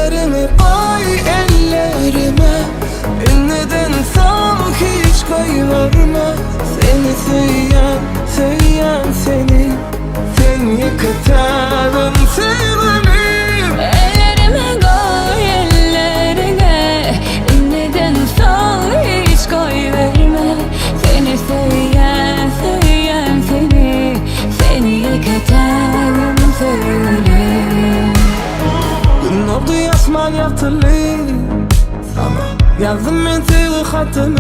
Ellerimi koy ellerime, neden son hiç koyverme. Seni söyleyen seni, sen yıkatadın sevgilim. Ellerimi koy ellerine, neden son hiç koyverme. Seni söyleyen seni, seni yıkatadın sevgilim. Gün oldu yaşman yatılı, yazdım ben sevgi hatını.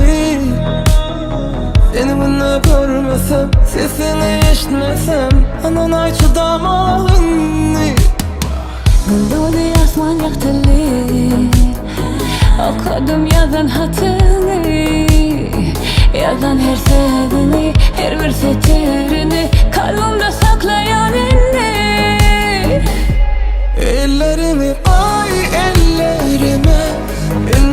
Seni bunu görmesem, sesini eşitmesem, anan ay çudamağını. Doğdu yasman yaktılı, okudum yazan hatını. Yazan her sözünü, her bir setirini, kalbimde saklayan inni. Ellerimi koy ellerime,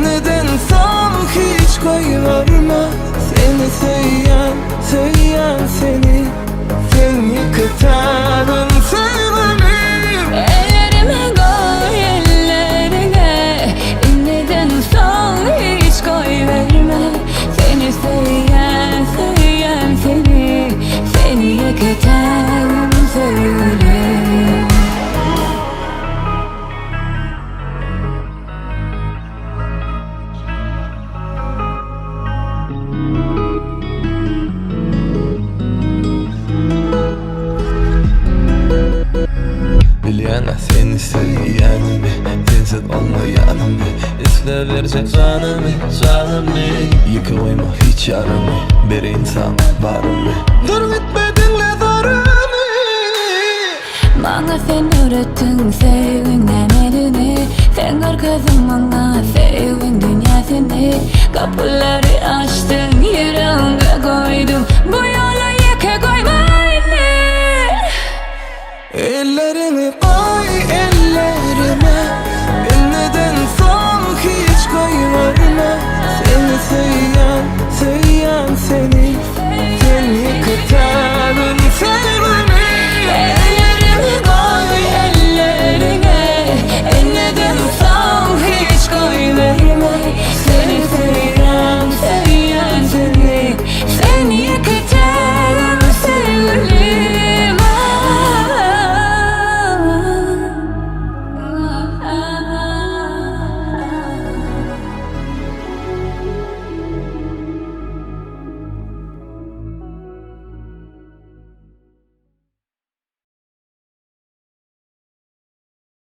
neden son hiç koyverme. Seni söyleyen seni, sen yıkatadın sevgilim. Ellerimi koy ellerine, neden son hiç koyverme. Seni söyleyen seni, seni yıkatadın sevgilim. Bilyana seni söyleyenimi, sensiz olmayanımı, İsle verecek canımı, yıkılayma hiç yarımı, bir insan varımı. Dur bitme dinle zarımı. Bana sen öğrettin sevgin emelini, sen kır kızım bana sevgin dünyasını. Kapıları açtın